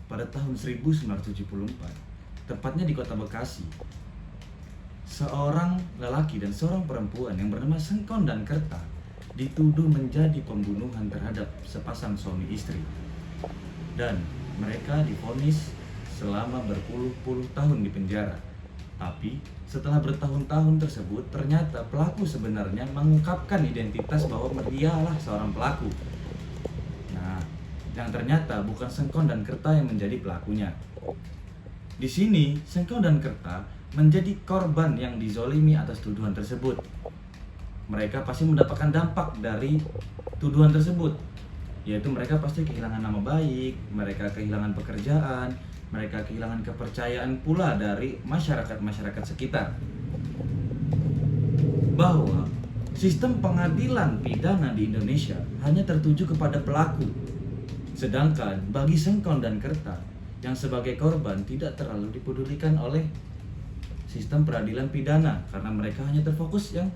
pada tahun 1974, tepatnya di kota Bekasi, seorang lelaki dan seorang perempuan yang bernama Sengkon dan Kerta dituduh menjadi pembunuhan terhadap sepasang suami istri. Dan mereka divonis selama berpuluh-puluh tahun di penjara. Tapi setelah bertahun-tahun tersebut, ternyata pelaku sebenarnya mengungkapkan identitas bahwa dialah seorang pelaku. Nah, yang ternyata bukan Sengkon dan Kerta yang menjadi pelakunya. Di sini, Sengkon dan Kerta menjadi korban yang dizolimi atas tuduhan tersebut. Mereka pasti mendapatkan dampak dari tuduhan tersebut, yaitu mereka pasti kehilangan nama baik, mereka kehilangan pekerjaan, mereka kehilangan kepercayaan pula dari masyarakat sekitar. Bahwa sistem pengadilan pidana di Indonesia hanya tertuju kepada pelaku, sedangkan bagi Sengkon dan Kerta yang sebagai korban tidak terlalu dipedulikan oleh sistem peradilan pidana, karena mereka hanya terfokus yang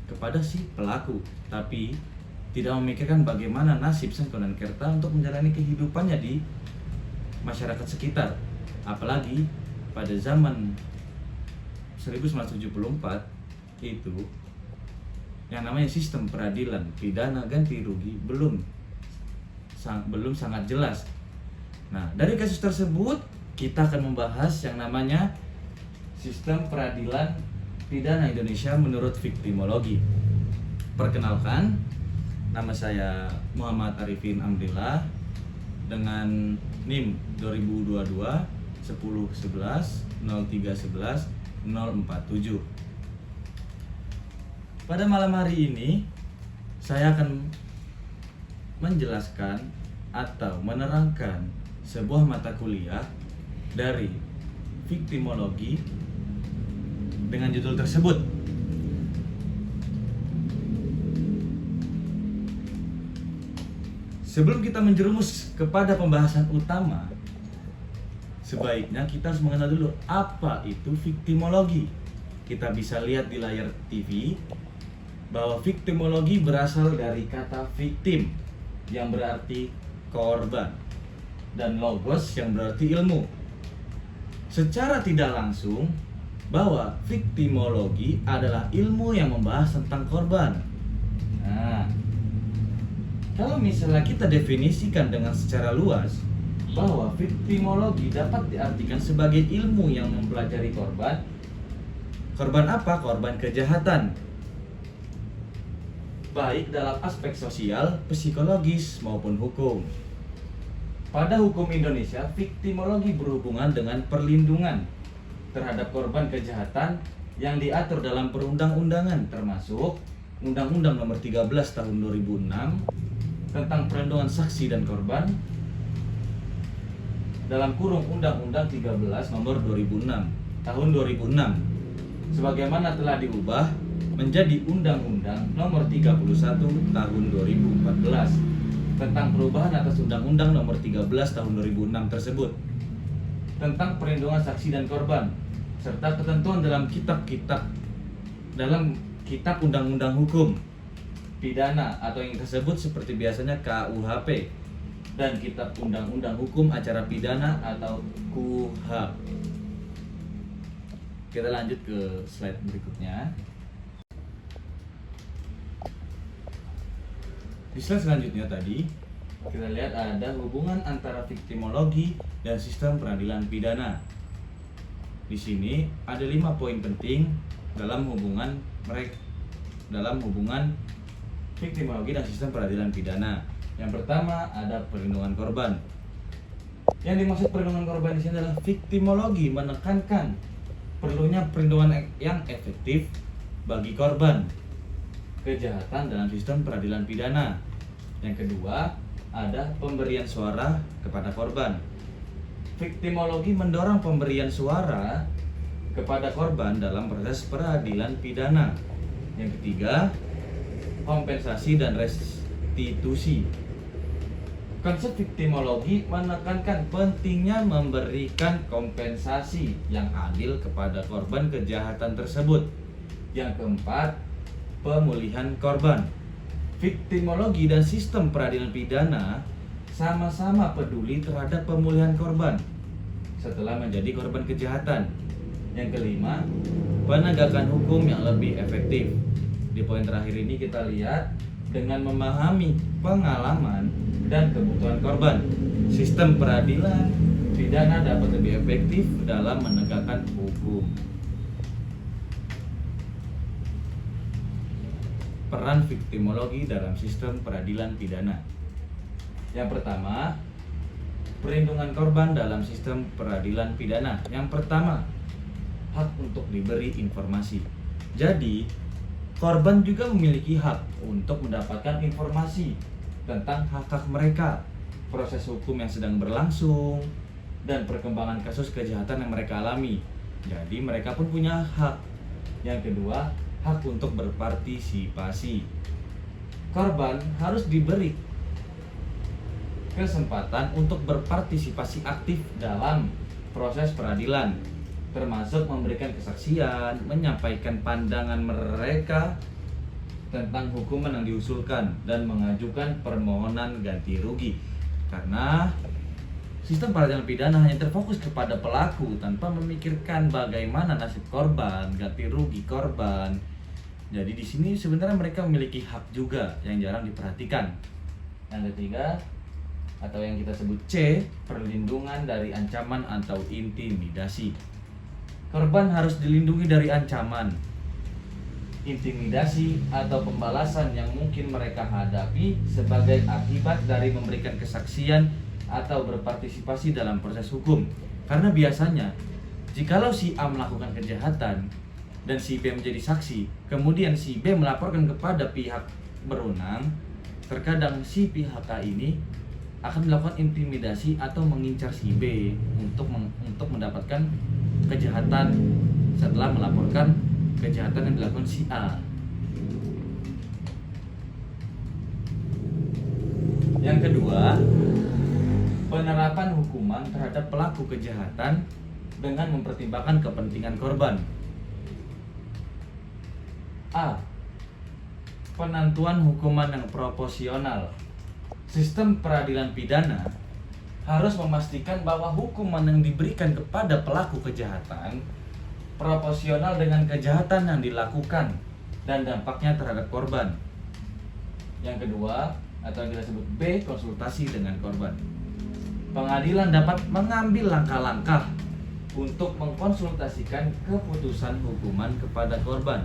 kepada si pelaku, tapi tidak memikirkan bagaimana nasib Sengkon dan Kerta untuk menjalani kehidupannya di masyarakat sekitar. Apalagi pada zaman 1974 itu yang namanya sistem peradilan pidana ganti rugi belum sangat jelas. Nah, dari kasus tersebut kita akan membahas yang namanya sistem peradilan pidana Indonesia menurut viktimologi. Perkenalkan, nama saya Muhammad Arifin Amrillah dengan NIM 2022 1011 0311 047. Pada malam hari ini saya akan menjelaskan atau menerangkan sebuah mata kuliah dari viktimologi dengan judul tersebut. Sebelum kita menjerumus kepada pembahasan utama, sebaiknya kita harus mengenal dulu apa itu viktimologi. Kita bisa lihat di layar TV bahwa viktimologi berasal dari kata victim yang berarti korban dan logos yang berarti ilmu. Secara tidak langsung, bahwa viktimologi adalah ilmu yang membahas tentang korban. Nah, kalau misalnya kita definisikan dengan secara luas, bahwa viktimologi dapat diartikan sebagai ilmu yang mempelajari korban. Korban apa? Korban kejahatan, baik dalam aspek sosial, psikologis, maupun hukum. Pada hukum Indonesia, viktimologi berhubungan dengan perlindungan terhadap korban kejahatan yang diatur dalam perundang-undangan, termasuk Undang-Undang Nomor 13 Tahun 2006 tentang perlindungan saksi dan korban, dalam kurung Undang-Undang 13 Nomor 2006 Tahun 2006, sebagaimana telah diubah menjadi Undang-Undang Nomor 31 Tahun 2014 tentang perubahan atas Undang-Undang Nomor 13 Tahun 2006 tersebut tentang perlindungan saksi dan korban, serta ketentuan dalam kitab undang-undang hukum pidana atau yang tersebut seperti biasanya KUHP, dan kitab undang-undang hukum acara pidana atau KUHA. Kita lanjut ke slide berikutnya. Di slide selanjutnya tadi kita lihat ada hubungan antara viktimologi dan sistem peradilan pidana. Di sini ada 5 poin penting dalam hubungan viktimologi dan sistem peradilan pidana. Yang pertama ada perlindungan korban. Yang dimaksud perlindungan korban di sini adalah viktimologi menekankan perlunya perlindungan yang efektif bagi korban kejahatan dalam sistem peradilan pidana. Yang kedua, ada pemberian suara kepada korban. Viktimologi mendorong pemberian suara kepada korban dalam proses peradilan pidana. Yang ketiga, kompensasi dan restitusi. Konsep viktimologi menekankan pentingnya memberikan kompensasi yang adil kepada korban kejahatan tersebut. Yang keempat, pemulihan korban. Viktimologi dan sistem peradilan pidana sama-sama peduli terhadap pemulihan korban setelah menjadi korban kejahatan. Yang kelima, penegakan hukum yang lebih efektif. Di poin terakhir ini kita lihat dengan memahami pengalaman dan kebutuhan korban, sistem peradilan pidana dapat lebih efektif dalam menegakkan hukum. Peran viktimologi dalam sistem peradilan pidana. Yang pertama, perlindungan korban dalam sistem peradilan pidana. Yang pertama, hak untuk diberi informasi. Jadi, korban juga memiliki hak untuk mendapatkan informasi tentang hak-hak mereka, proses hukum yang sedang berlangsung, dan perkembangan kasus kejahatan yang mereka alami. Jadi, mereka pun punya hak. Yang kedua, hak untuk berpartisipasi. Korban harus diberi kesempatan untuk berpartisipasi aktif dalam proses peradilan, termasuk memberikan kesaksian, menyampaikan pandangan mereka tentang hukuman yang diusulkan, dan mengajukan permohonan ganti rugi. Karena sistem peradilan pidana hanya terfokus kepada pelaku tanpa memikirkan bagaimana nasib korban, ganti rugi korban. Jadi di sini sebenarnya mereka memiliki hak juga yang jarang diperhatikan. Yang ketiga, atau yang kita sebut C, perlindungan dari ancaman atau intimidasi. Korban harus dilindungi dari ancaman, intimidasi, atau pembalasan yang mungkin mereka hadapi sebagai akibat dari memberikan kesaksian atau berpartisipasi dalam proses hukum. Karena biasanya, jikalau si A melakukan kejahatan dan si B menjadi saksi, kemudian si B melaporkan kepada pihak berwenang, terkadang si pihak A ini akan melakukan intimidasi atau mengincar si B untuk mendapatkan kejahatan setelah melaporkan kejahatan yang dilakukan si A. Yang kedua, penerapan hukuman terhadap pelaku kejahatan dengan mempertimbangkan kepentingan korban. A. Penentuan hukuman yang proporsional. Sistem peradilan pidana harus memastikan bahwa hukuman yang diberikan kepada pelaku kejahatan proporsional dengan kejahatan yang dilakukan dan dampaknya terhadap korban. Yang kedua, atau yang kita sebut B, konsultasi dengan korban. Pengadilan dapat mengambil langkah-langkah untuk mengkonsultasikan keputusan hukuman kepada korban,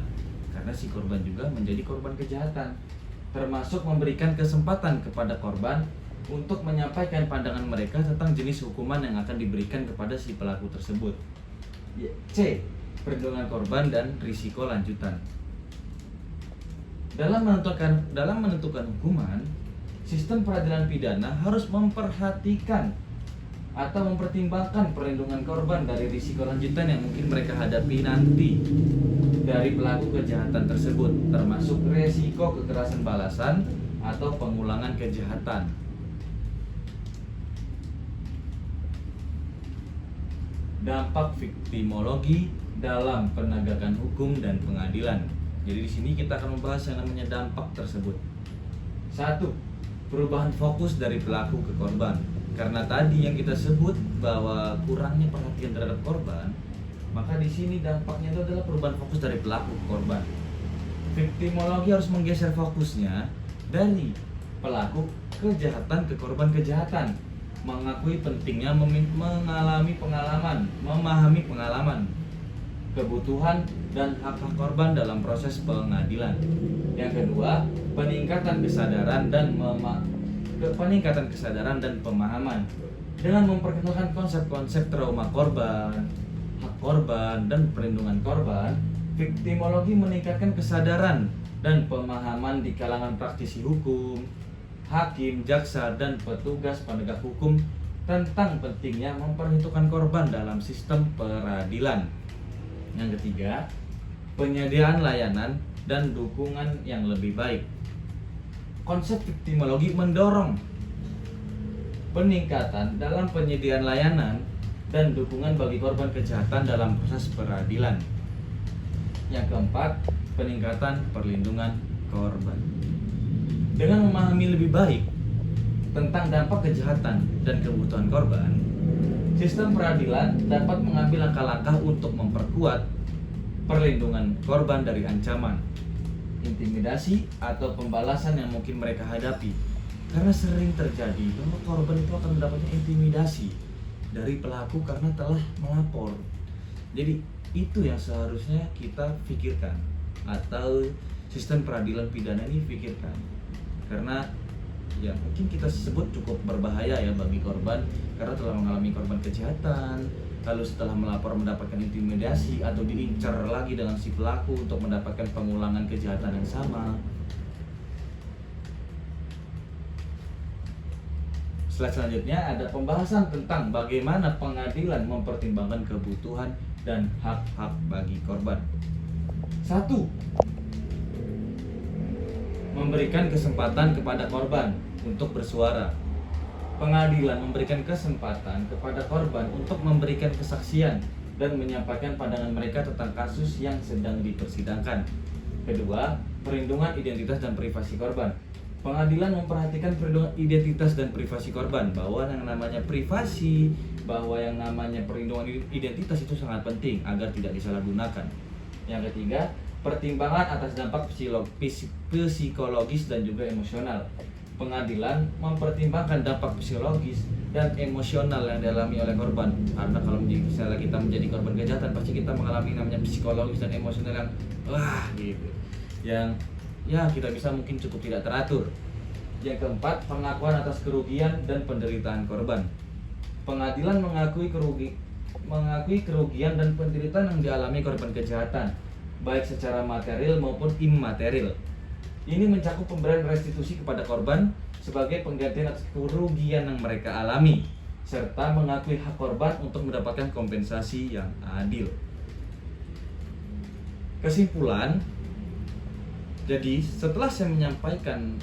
karena si korban juga menjadi korban kejahatan, termasuk memberikan kesempatan kepada korban untuk menyampaikan pandangan mereka tentang jenis hukuman yang akan diberikan kepada si pelaku tersebut. C. Perlindungan korban dan risiko lanjutan. Dalam menentukan hukuman, sistem peradilan pidana harus memperhatikan atau mempertimbangkan perlindungan korban dari risiko lanjutan yang mungkin mereka hadapi nanti dari pelaku kejahatan tersebut, termasuk risiko kekerasan balasan atau pengulangan kejahatan. Dampak viktimologi dalam penegakan hukum dan pengadilan. Jadi di sini kita akan membahas yang namanya dampak tersebut. 1. Perubahan fokus dari pelaku ke korban. Karena tadi yang kita sebut bahwa kurangnya perhatian terhadap korban, maka di sini dampaknya itu adalah perubahan fokus dari pelaku ke korban. Viktimologi harus menggeser fokusnya dari pelaku kejahatan ke korban kejahatan, mengakui pentingnya mengalami pengalaman, memahami pengalaman, kebutuhan dan hak-hak korban dalam proses pengadilan. Yang kedua, peningkatan kesadaran dan pemahaman dengan memperkenalkan konsep-konsep trauma korban, hak korban, dan perlindungan korban. Viktimologi meningkatkan kesadaran dan pemahaman di kalangan praktisi hukum, hakim, jaksa, dan petugas penegak hukum tentang pentingnya memperhitungkan korban dalam sistem peradilan. Yang ketiga, penyediaan layanan dan dukungan yang lebih baik. Konsep viktimologi mendorong peningkatan dalam penyediaan layanan dan dukungan bagi korban kejahatan dalam proses peradilan. Yang keempat, peningkatan perlindungan korban. Dengan memahami lebih baik tentang dampak kejahatan dan kebutuhan korban, sistem peradilan dapat mengambil langkah-langkah untuk memperkuat perlindungan korban dari ancaman, intimidasi, atau pembalasan yang mungkin mereka hadapi. Karena sering terjadi bahwa korban itu akan mendapatkan intimidasi dari pelaku karena telah melapor. Jadi itu yang seharusnya kita pikirkan, atau sistem peradilan pidana ini pikirkan. Karena ya mungkin kita sebut cukup berbahaya ya bagi korban, karena telah mengalami korban kejahatan, lalu setelah melapor mendapatkan intimidasi atau diincar lagi dengan si pelaku untuk mendapatkan pengulangan kejahatan yang sama. Slide selanjutnya ada pembahasan tentang bagaimana pengadilan mempertimbangkan kebutuhan dan hak-hak bagi korban. 1. Memberikan kesempatan kepada korban untuk bersuara. Pengadilan memberikan kesempatan kepada korban untuk memberikan kesaksian dan menyampaikan pandangan mereka tentang kasus yang sedang dipersidangkan. Kedua, perlindungan identitas dan privasi korban. Pengadilan memperhatikan perlindungan identitas dan privasi korban, bahwa yang namanya privasi, bahwa yang namanya perlindungan identitas itu sangat penting agar tidak disalahgunakan. Yang ketiga, pertimbangan atas dampak psikologis dan juga emosional. Pengadilan mempertimbangkan dampak psikologis dan emosional yang dialami oleh korban. Karena kalau misalnya kita menjadi korban kejahatan, pasti kita mengalami namanya psikologis dan emosional yang gitu. Yang ya kita bisa mungkin cukup tidak teratur. Yang keempat, pengakuan atas kerugian dan penderitaan korban. Pengadilan mengakui kerugian dan penderitaan yang dialami korban kejahatan, baik secara material maupun immaterial. Ini mencakup pemberian restitusi kepada korban sebagai penggantian atas kerugian yang mereka alami, serta mengakui hak korban untuk mendapatkan kompensasi yang adil. Kesimpulan, jadi setelah saya menyampaikan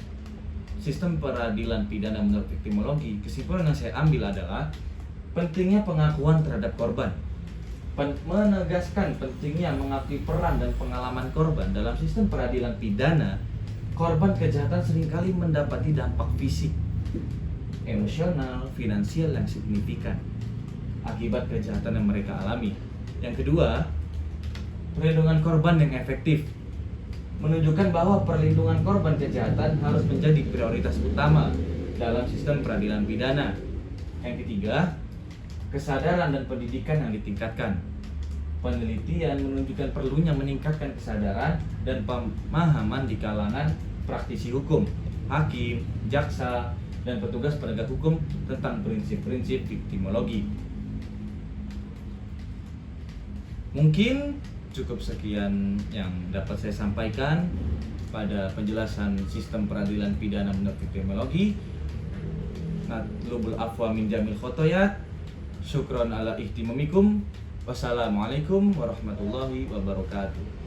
sistem peradilan pidana menurut viktimologi, kesimpulan yang saya ambil adalah pentingnya pengakuan terhadap korban, menegaskan pentingnya mengakui peran dan pengalaman korban dalam sistem peradilan pidana. Korban kejahatan seringkali mendapati dampak fisik, emosional, finansial yang signifikan akibat kejahatan yang mereka alami. Yang kedua, perlindungan korban yang efektif, menunjukkan bahwa perlindungan korban kejahatan harus menjadi prioritas utama dalam sistem peradilan pidana. Yang ketiga, kesadaran dan pendidikan yang ditingkatkan. Penelitian menunjukkan perlunya meningkatkan kesadaran dan pemahaman di kalangan praktisi hukum, hakim, jaksa, dan petugas penegak hukum tentang prinsip-prinsip viktimologi. Makin cukup sekian yang dapat saya sampaikan pada penjelasan sistem peradilan pidana menurut viktimologi. Natlubul afwa min jamil khotoyat. Syukron ala ihtimamikum. Wassalamualaikum warahmatullahi wabarakatuh.